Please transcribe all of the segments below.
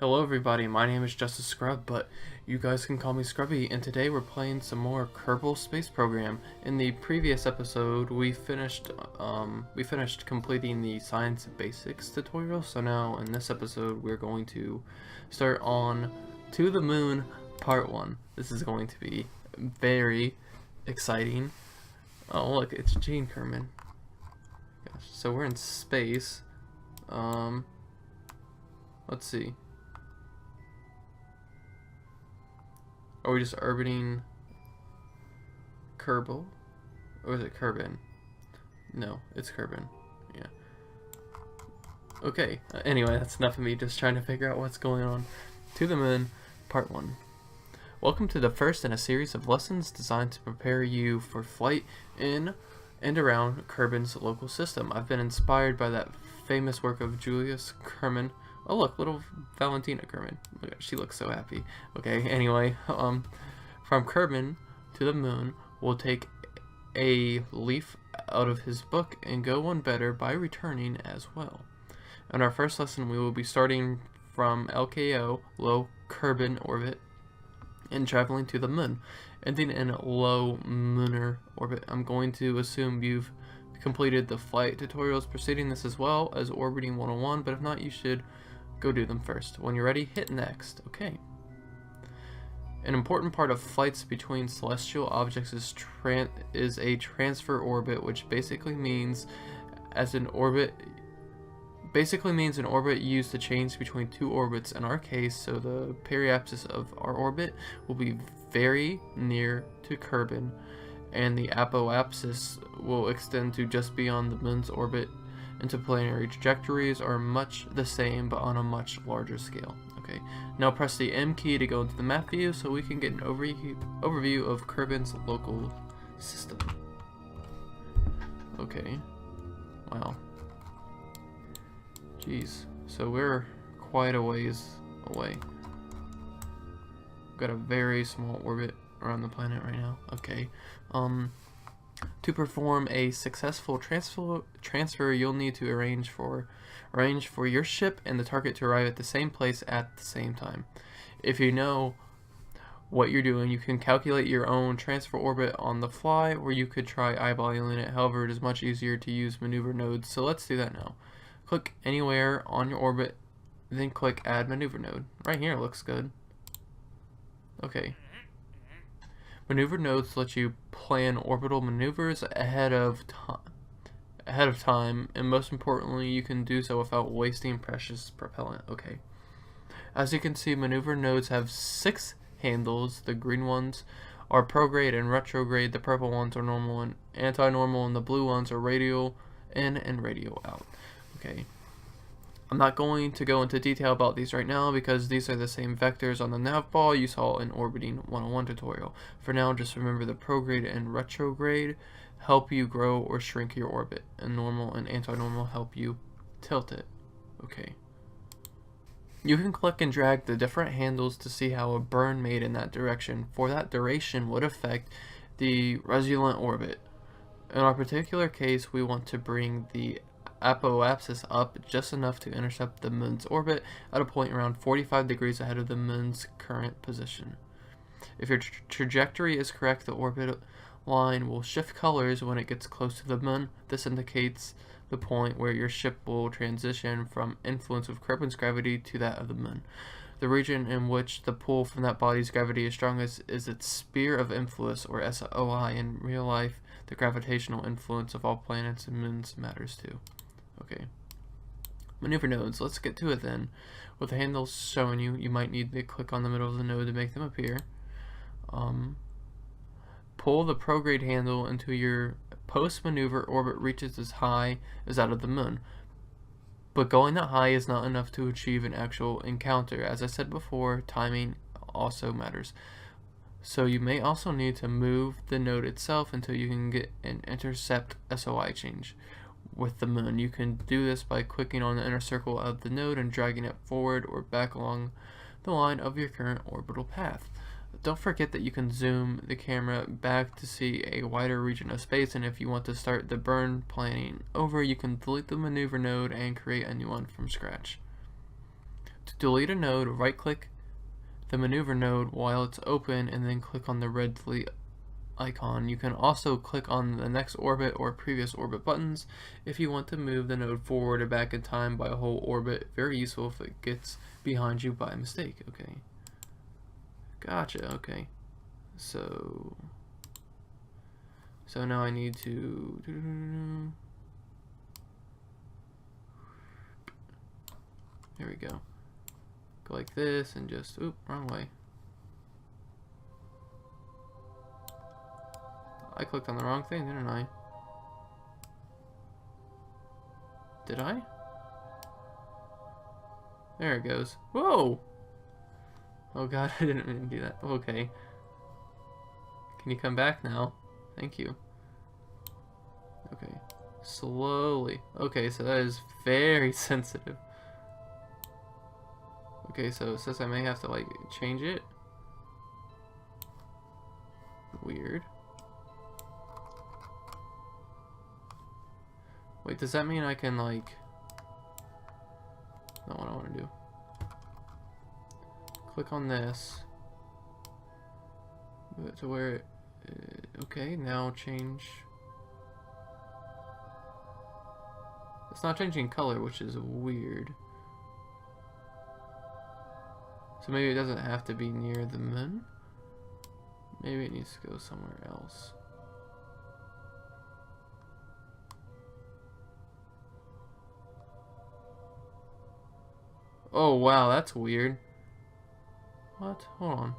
Hello everybody, my name is Justice Scrub, but you guys can call me Scrubby, and today we're playing some more Kerbal Space Program. In the previous episode, we finished completing the Science Basics tutorial, so now in this episode we're going to start on To the Moon Part 1. This is going to be very exciting. Oh look, it's Gene Kerman. Gosh, so we're in space. Let's see. Are we just orbiting Kerbal? Or is it Kerbin? No, it's Kerbin. Yeah. Okay, anyway, that's enough of me just trying to figure out what's going on. To the Moon, Part 1. Welcome to the first in a series of lessons designed to prepare you for flight in and around Kerbin's local system. I've been inspired by that famous work of Julius Kerman. Oh look, little Valentina Kerman. She looks so happy. Okay, anyway, from Kerbin to the Moon, we'll take a leaf out of his book and go one better by returning as well. In our first lesson, we will be starting from LKO, low Kerbin orbit, and traveling to the Moon, ending in low lunar orbit. I'm going to assume you've completed the flight tutorials preceding this as well as orbiting 101, but if not, you should go do them first. When you're ready, hit next. Okay. An important part of flights between celestial objects is a transfer orbit, which basically means an orbit used to change between two orbits in our case, so the periapsis of our orbit will be very near to Kerbin, and the apoapsis will extend to just beyond the Moon's orbit. Interplanetary trajectories are much the same, but on a much larger scale. Okay, now press the M key to go into the map view so we can get an overview of Kerbin's local system. Okay, wow. Jeez, so we're quite a ways away. We've got a very small orbit around the planet right now. Okay, to perform a successful transfer, you'll need to arrange for your ship and the target to arrive at the same place at the same time. If you know what you're doing, you can calculate your own transfer orbit on the fly, or you could try eyeballing it. However, it is much easier to use maneuver nodes, so let's do that now. Click anywhere on your orbit, then click Add Maneuver Node. Right here looks good. Okay. Maneuver nodes let you plan orbital maneuvers ahead of time, and most importantly, you can do so without wasting precious propellant. Okay. As you can see, maneuver nodes have 6 handles. The green ones are prograde and retrograde. The purple ones are normal and anti-normal, and the blue ones are radial in and radial out. Okay. I'm not going to go into detail about these right now because these are the same vectors on the nav ball you saw in Orbiting 101 tutorial. For now, just remember the prograde and retrograde help you grow or shrink your orbit, and normal and anti-normal help you tilt it. Okay. You can click and drag the different handles to see how a burn made in that direction for that duration would affect the resultant orbit. In our particular case, we want to bring the apoapsis up just enough to intercept the Moon's orbit at a point around 45 degrees ahead of the Moon's current position. If your trajectory is correct, the orbit line will shift colors when it gets close to the Moon. This indicates the point where your ship will transition from influence of Kerbin's gravity to that of the Moon. The region in which the pull from that body's gravity is strongest is its sphere of influence, or SOI. In real life, the gravitational influence of all planets and moons matters too. Okay. Maneuver nodes. Let's get to it then. With the handles showing you, you might need to click on the middle of the node to make them appear. Pull the prograde handle until your post-maneuver orbit reaches as high as that of the Moon. But going that high is not enough to achieve an actual encounter. As I said before, timing also matters. So you may also need to move the node itself until you can get an intercept SOI change. With the Moon, you can do this by clicking on the inner circle of the node and dragging it forward or back along the line of your current orbital path. Don't forget that you can zoom the camera back to see a wider region of space, and if you want to start the burn planning over, you can delete the maneuver node and create a new one from scratch. To To delete a node, right-click the maneuver node while it's open and then click on the red delete icon. You can also click on the next orbit or previous orbit buttons if you want to move the node forward or back in time by a whole orbit. Very useful if it gets behind you by mistake. Okay. Gotcha, okay. So now I need to there we go. Go like this and just oop, wrong way. I clicked on the wrong thing, didn't I? Did I? There it goes. Whoa! Oh god, I didn't mean to do that. Okay. Can you come back now? Thank you. Okay. Slowly. Okay, so that is very sensitive. Okay, so it says I may have to, like, change it. Weird. Wait, does that mean I can, like... Not what I want to do. Click on this. Move it to where it... okay, now change... It's not changing color, which is weird. So maybe it doesn't have to be near the moon. Maybe it needs to go somewhere else. Oh wow, that's weird. What? Hold on.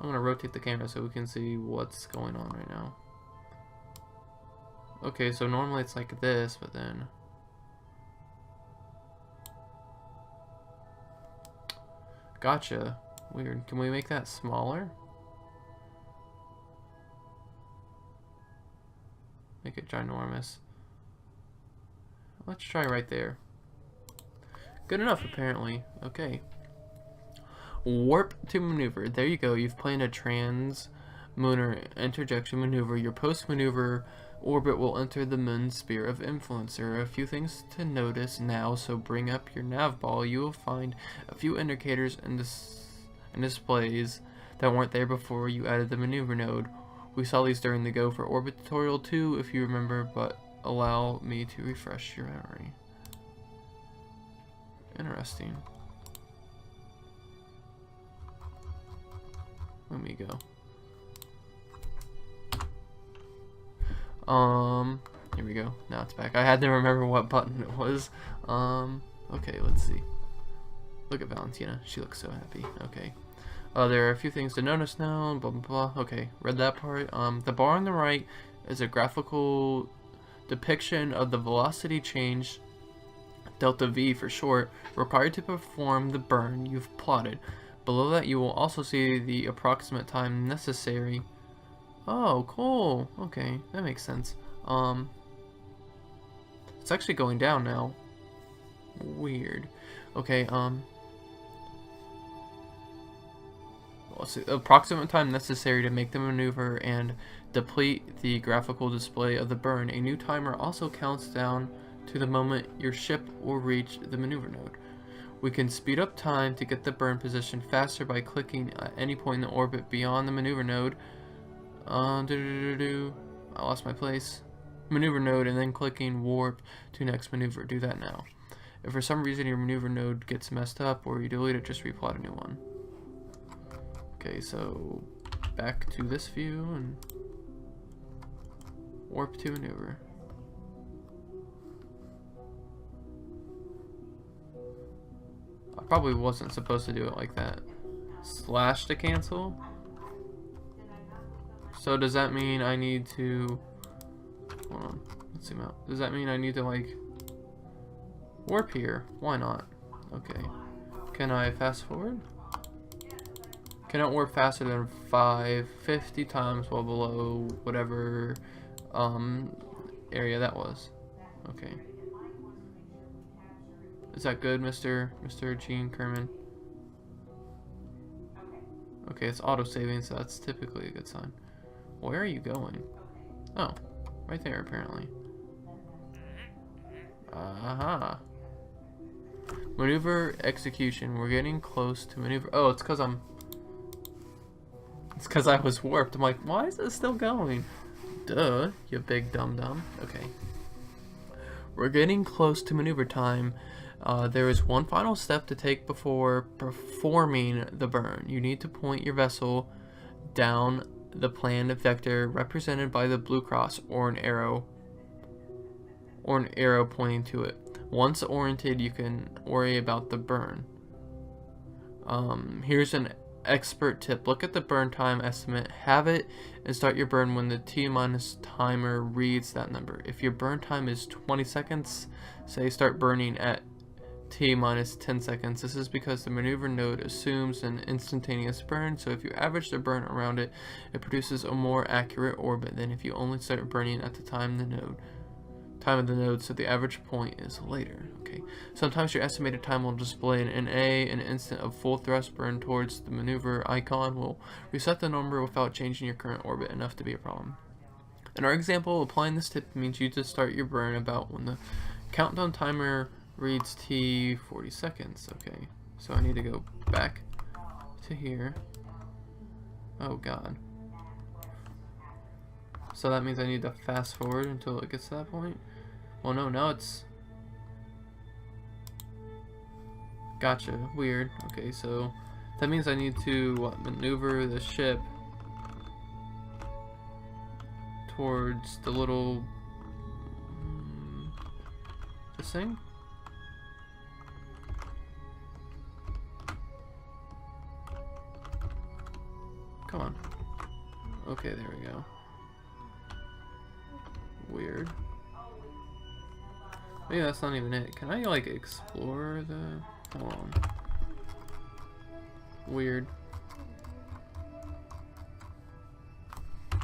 I'm gonna rotate the camera so we can see what's going on right now. Okay, so normally it's like this, but then... Gotcha. Weird. Can we make that smaller? Make it ginormous. Let's try right there. Good enough, apparently. Okay. Warp to maneuver. There you go. You've planned a trans-lunar interjection maneuver. Your post-maneuver orbit will enter the moon's sphere of influence. There are a few things to notice now, so bring up your nav ball. You will find a few indicators and displays that weren't there before you added the maneuver node. We saw these during the Go for Orbit tutorial too, if you remember, but allow me to refresh your memory. Interesting. Let me go. Here we go. Now it's back. I had to remember what button it was. Okay, let's see. Look at Valentina. She looks so happy. Okay. There are a few things to notice now. Blah, blah, blah. Okay, read that part. The bar on the right is a graphical depiction of the velocity change, delta V for short, required to perform the burn you've plotted. Below that, you will also see the approximate time necessary. Oh, cool. Okay, that makes sense. It's actually going down now. Weird. Okay, let's see. Approximate time necessary to make the maneuver and deplete the graphical display of the burn. A new timer also counts down to the moment your ship will reach the maneuver node. We can speed up time to get the burn position faster by clicking at any point in the orbit beyond the maneuver node. I lost my place. Maneuver node and then clicking warp to next maneuver. Do that now. If for some reason your maneuver node gets messed up or you delete it, just replot a new one. Okay, so back to this view and warp to maneuver. I probably wasn't supposed to do it like that. Slash to cancel. So does that mean I need to... Hold on, let's zoom out. Does that mean I need to, like, warp here? Why not? Okay. Can I fast forward? Cannot warp faster than 550 times while below whatever area that was. Okay. Is that good, Mr. Gene Kerman? Okay, it's auto-saving, so that's typically a good sign. Where are you going? Oh, right there, apparently. Aha. Maneuver execution. We're getting close to maneuver. Oh, it's because I was warped. I'm like, why is it still going? Duh, you big dum-dum. Okay. We're getting close to maneuver time. There is one final step to take before performing the burn. You need to point your vessel down the planned vector represented by the blue cross or an arrow pointing to it. Once oriented, you can worry about the burn. Here's an expert tip. Look at the burn time estimate, have it, and start your burn when the T- timer reads that number. If your burn time is 20 seconds, say start burning at T-10 seconds. This is because the maneuver node assumes an instantaneous burn, so if you average the burn around it, it produces a more accurate orbit than if you only start burning at the time of the node, so the average point is later. Okay. Sometimes your estimated time will display an instant of full thrust burn towards the maneuver icon will reset the number without changing your current orbit enough to be a problem. In our example, applying this tip means you to start your burn about when the countdown timer reads T 40 seconds. Okay, so I need to go back to here. Oh god. So that means I need to fast forward until it gets to that point. Well, no, now it's... Gotcha, weird. Okay, so that means I need to maneuver the ship towards the little... this thing? Come on. Okay, there we go. Weird. Maybe that's not even it. Can I, like, explore the... Hold on. Weird.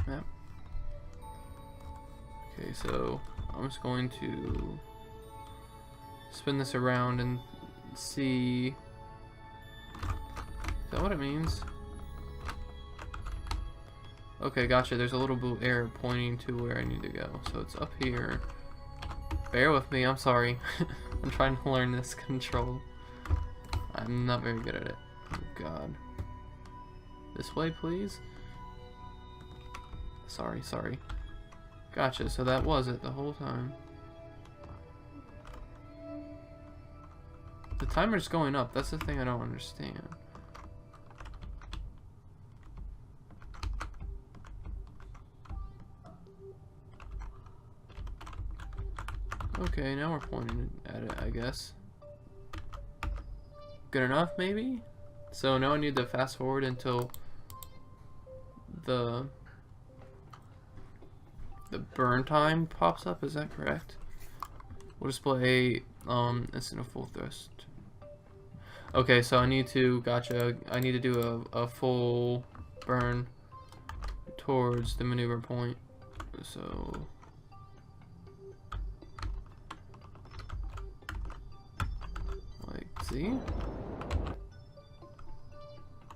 Map. Okay, so I'm just going to spin this around and see... Is that what it means? Okay, gotcha. There's a little blue arrow pointing to where I need to go. So it's up here. Bear with me, I'm sorry. I'm trying to learn this control. I'm not very good at it. Oh god. This way, please? Sorry. Gotcha, so that was it the whole time. The timer's going up, that's the thing I don't understand. Okay, now we're pointing at it, I guess. Good enough, maybe? So now I need to fast forward until the burn time pops up, is that correct? We'll display instant of full thrust. Okay, so I need to, gotcha, I need to do a full burn towards the maneuver point. So... see?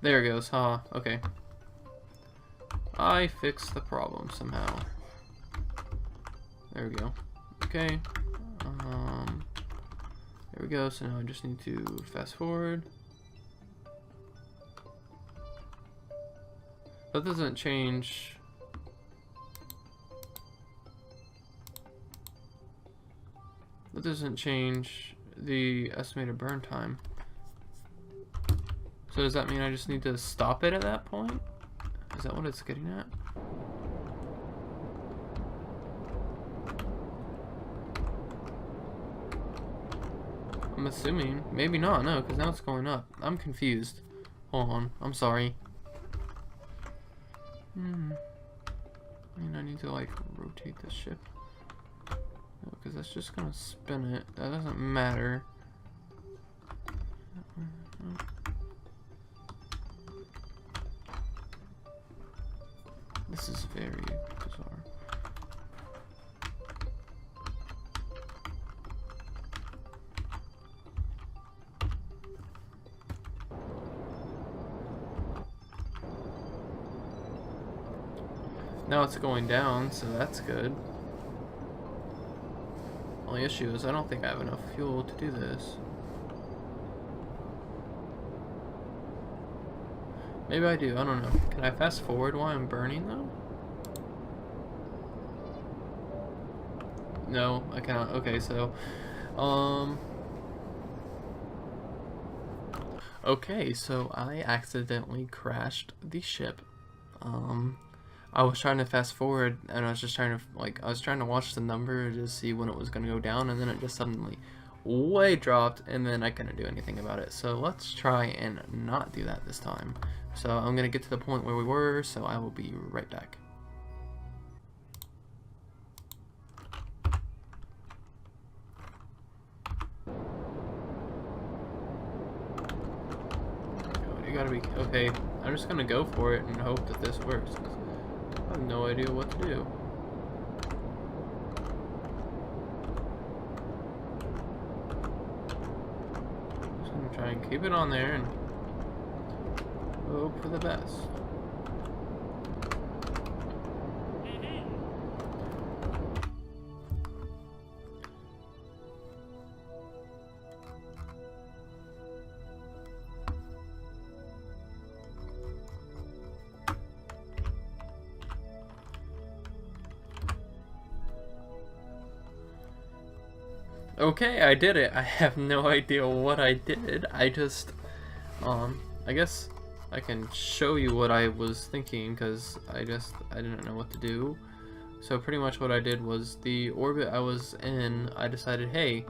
There it goes, huh? Okay. I fixed the problem somehow. There we go. Okay. There we go, so now I just need to fast forward. That doesn't change... That doesn't change the estimated burn time. So does that mean I just need to stop it at that point? Is that what it's getting at? I'm assuming. Maybe not, no, because now it's going up. I'm confused. Hold on, I'm sorry. I mean, I need to, like, rotate the ship. Because that's just gonna spin it. That doesn't matter. This is very bizarre. Now it's going down, so that's good. Only issue is I don't think I have enough fuel to do this. Maybe I do, I don't know. Can I fast forward while I'm burning though? No, I cannot. Okay, so, okay, so I accidentally crashed the ship. I was trying to fast forward, and I was just trying to, like, I was trying to watch the number to see when it was going to go down, and then it just suddenly way dropped, and then I couldn't do anything about it. So let's try and not do that this time. So I'm going to get to the point where we were, so I will be right back. You gotta be, okay, I'm just going to go for it and hope that this works. I have no idea what to do. Just gonna try and keep it on there and hope for the best. Okay, I did it. I have no idea what I did. I just, I guess I can show you what I was thinking because I didn't know what to do. So pretty much what I did was the orbit I was in, I decided, hey,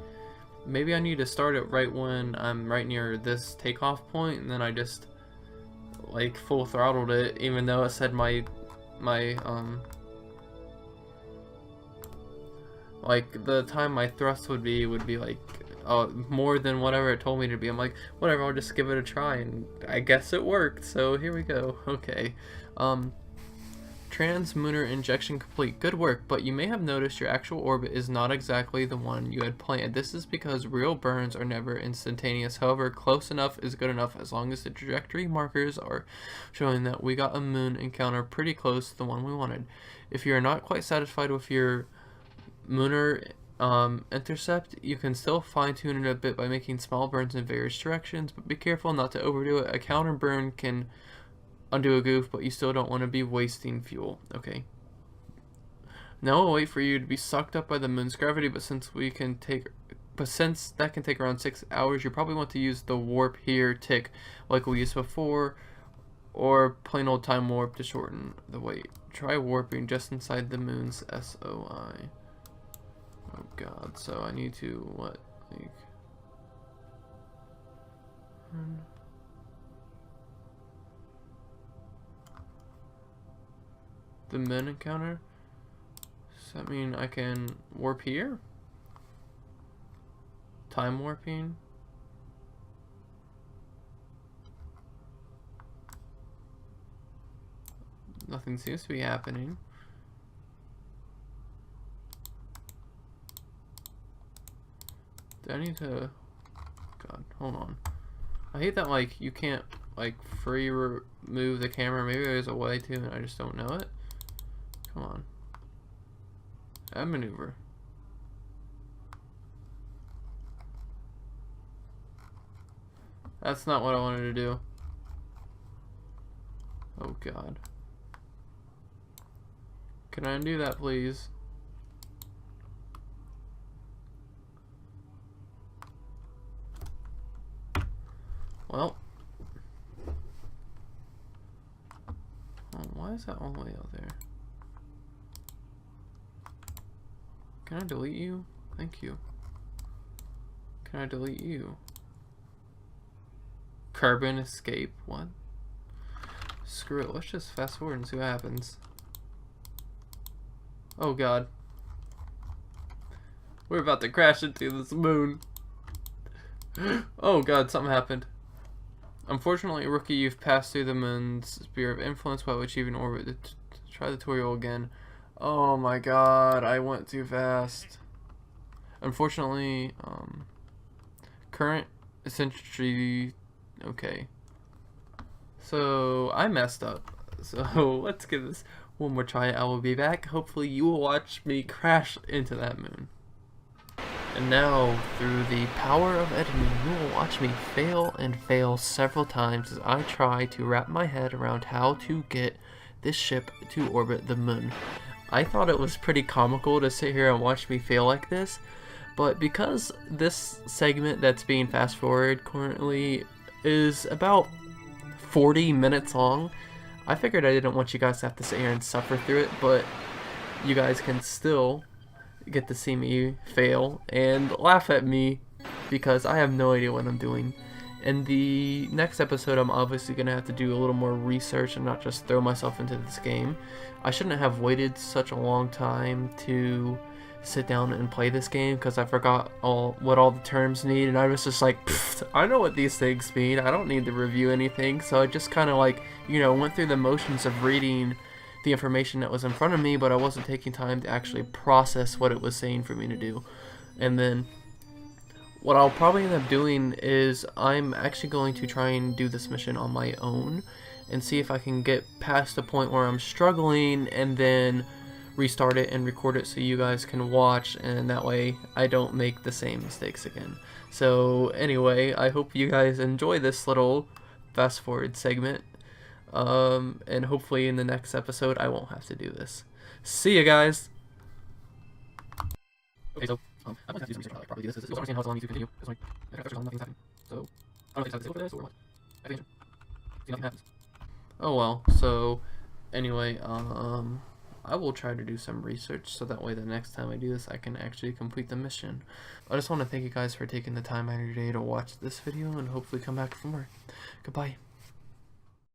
maybe I need to start it right when I'm right near this takeoff point, and then I just like full throttled it, even though it said my like the time my thrust would be like more than whatever it told me to be. I'm like, whatever, I'll just give it a try, and I guess it worked. So here we go. Okay, translunar injection complete. Good work, but you may have noticed your actual orbit is not exactly the one you had planned. This is because real burns are never instantaneous. However, close enough is good enough as long as the trajectory markers are showing that we got a moon encounter pretty close to the one we wanted. If you're not quite satisfied with your lunar intercept, you can still fine-tune it a bit by making small burns in various directions, but be careful not to overdo it. A counter burn can undo a goof, but you still don't want to be wasting fuel. Okay. Now we'll wait for you to be sucked up by the moon's gravity, but since that can take around 6 hours, you probably want to use the warp here tick like we used before, or plain old time warp to shorten the wait. Try warping just inside the moon's SOI. Oh god, so I need to, what, like... The moon encounter? Does that mean I can warp here? Time warping? Nothing seems to be happening. Do I need to... God, hold on. I hate that, like, you can't, like, free remove the camera. Maybe there's a way to, and I just don't know it. Come on. Add maneuver. That's not what I wanted to do. Oh, God. Can I undo that, please? Well, why is that all the way out there? Can I delete you? Thank you. Can I delete you? Carbon escape? What? Screw it. Let's just fast forward and see what happens. Oh god. We're about to crash into this moon. Oh god, something happened. Unfortunately, rookie, you've passed through the moon's sphere of influence while achieving orbit. Try the tutorial again. Oh my god, I went too fast. Unfortunately, current essentially... Okay. So, I messed up. So, let's give this one more try. I will be back. Hopefully, you will watch me crash into that moon. And now, through the power of editing, you will watch me fail and fail several times as I try to wrap my head around how to get this ship to orbit the moon. I thought it was pretty comical to sit here and watch me fail like this, but because this segment that's being fast forward currently is about 40 minutes long, I figured I didn't want you guys to have to sit here and suffer through it, but you guys can still get to see me fail and laugh at me because I have no idea what I'm doing. In the next episode, I'm obviously going to have to do a little more research and not just throw myself into this game. I shouldn't have waited such a long time to sit down and play this game because I forgot what all the terms need, and I was just like, I know what these things mean, I don't need to review anything. So I just kind of like, went through the motions of reading the information that was in front of me, but I wasn't taking time to actually process what it was saying for me to do. And then what I'll probably end up doing is I'm actually going to try and do this mission on my own and see if I can get past the point where I'm struggling and then restart it and record it so you guys can watch, and that way I don't make the same mistakes again. So anyway, I hope you guys enjoy this little fast forward segment. And hopefully in the next episode I won't have to do this. See you guys! Okay, so, I'm going to have to do some research on properly. This is understand how it's allowing me to continue. Because nothing's happening. So, I don't know if it's for this or what. I think see nothing happens. Oh well, so, anyway, I will try to do some research so that way the next time I do this I can actually complete the mission. I just want to thank you guys for taking the time out of your day to watch this video and hopefully come back for more. Goodbye.